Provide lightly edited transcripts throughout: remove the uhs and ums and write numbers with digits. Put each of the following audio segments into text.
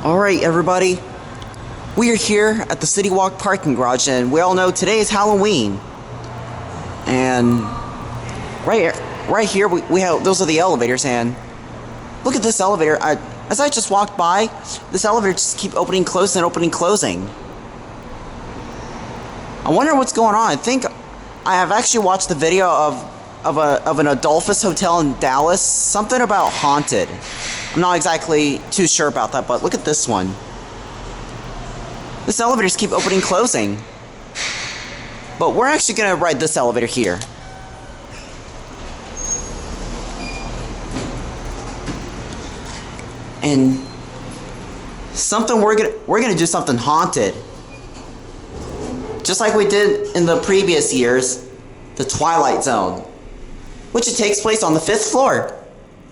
Alright everybody, we are here at the City Walk parking garage, and we all know today is Halloween. And right here we have, those are the elevators, and look at this elevator. As I just walked by, this elevator just keeps opening, closing, opening, closing. I wonder what's going on. I think I have actually watched the video of an Adolphus hotel in Dallas, something about haunted. I'm not exactly too sure about that, but look at this one. This elevators keep opening, closing. But we're actually gonna ride this elevator here. And something we're gonna do something haunted. Just like we did in the previous years, the Twilight Zone, which it takes place on the 5th floor.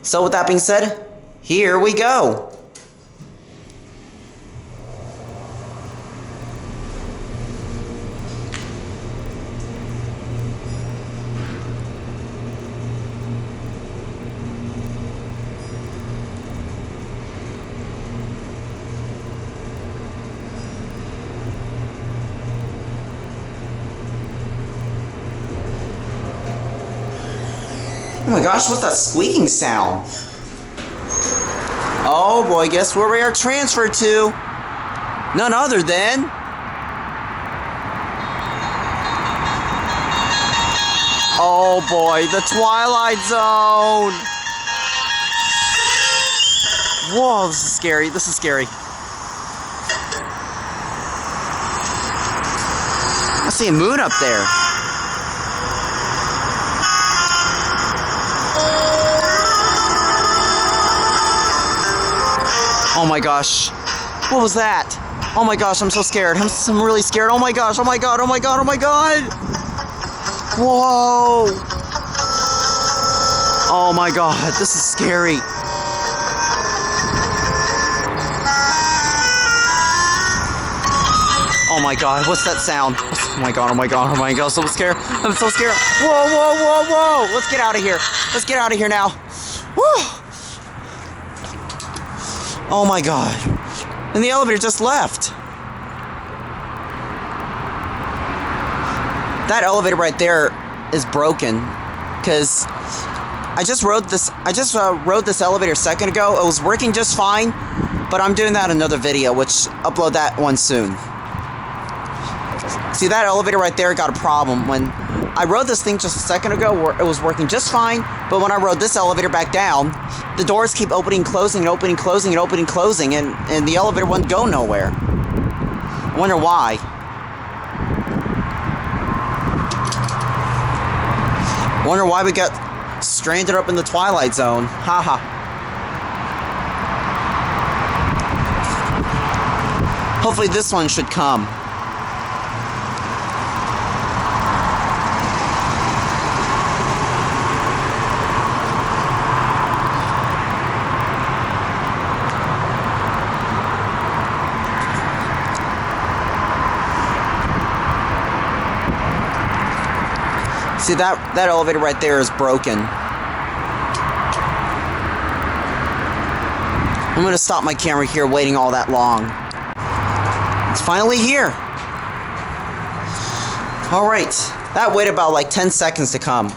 So with that being said, here we go. Oh my gosh, what's that squeaking sound? Oh boy, guess where we are transferred to? None other than... oh boy, the Twilight Zone! Whoa, this is scary, this is scary. I see a moon up there. Oh my gosh, what was that? Oh my gosh, I'm so scared. I'm really scared. Oh my gosh, oh my god, oh my god, oh my god! Whoa! Oh my god, this is scary. Oh my god, what's that sound? Oh my god, oh my god, oh my god, so scared. I'm so scared. Whoa, whoa, whoa, whoa! Let's get out of here. Let's get out of here now. Woo! Oh my god. And the elevator just left. That elevator right there is broken, because I just rode this elevator a second ago. It was working just fine, but I'm doing that in another video, which upload that one soon. See, that elevator right there got a problem. When I rode this thing just a second ago, it was working just fine, but when I rode this elevator back down, the doors keep opening, closing, and opening, closing, and opening, closing, and the elevator wouldn't go nowhere. I wonder why. I wonder why we got stranded up in the Twilight Zone. Haha. Hopefully this one should come. See, that elevator right there is broken. I'm gonna stop my camera here waiting all that long. It's finally here. Alright, that waited about like 10 seconds to come.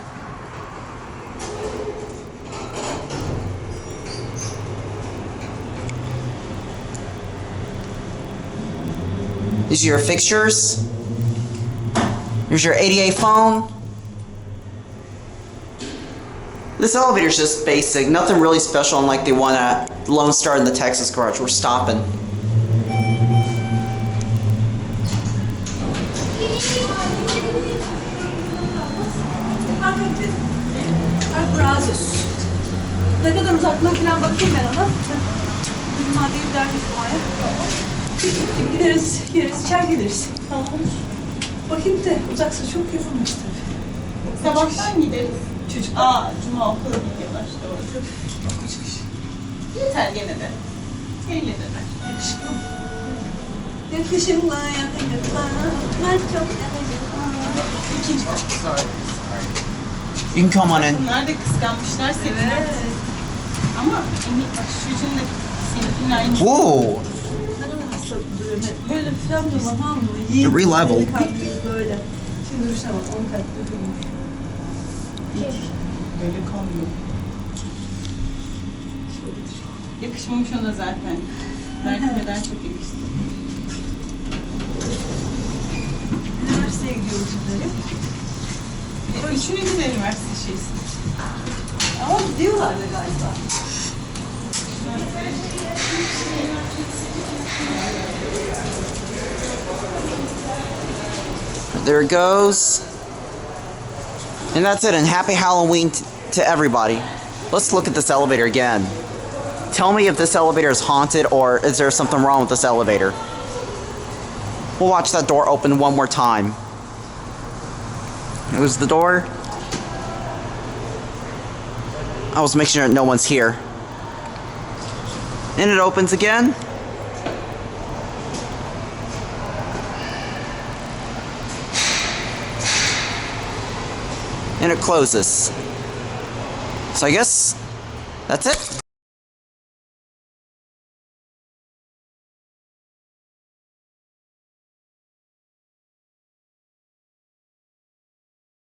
These are your fixtures. Here's your ADA phone. This elevator's just basic, nothing really special unlike the one at Lone Star in the Texas garage. We're stopping. Ne kadar uzaklığa falan bakayım ben ona. Maddeyi derdik gideriz, içer geliriz. Tamam. Bakayım da uzaksa çok yakınmış tabii. Sabahtan gideriz. Çocuk. Cuma okula gidiyorlar. Doğru. Yeter gene de. Eğlenirler. Yakışımla yakınlıklar. Ben çok İkinci kat. Sorry. You can come on in. Bunlar da kıskanmışlar seni. Evet. Ama bak şu çocuğun da seninkinin aynı. Whoa! duruyorum. Böyle falan durma, tamam mı? Re-level. Delikanlıyız böyle. Şimdi duruşa bak, 10 kat durmuş. Böyle kalmıyor. Yakışmamış ona zaten. Neden çok yakıştı. Üniversiteye gidiyoruz şimdi. Üçüncü de üniversite şeysi. Ama gidiyorlar da galiba. There it goes. And that's it, and happy Halloween to everybody. Let's look at this elevator again. Tell me if this elevator is haunted or is there something wrong with this elevator. We'll watch that door open one more time. It was the door. I was making sure no one's here. And it opens again. And it closes. So I guess that's it.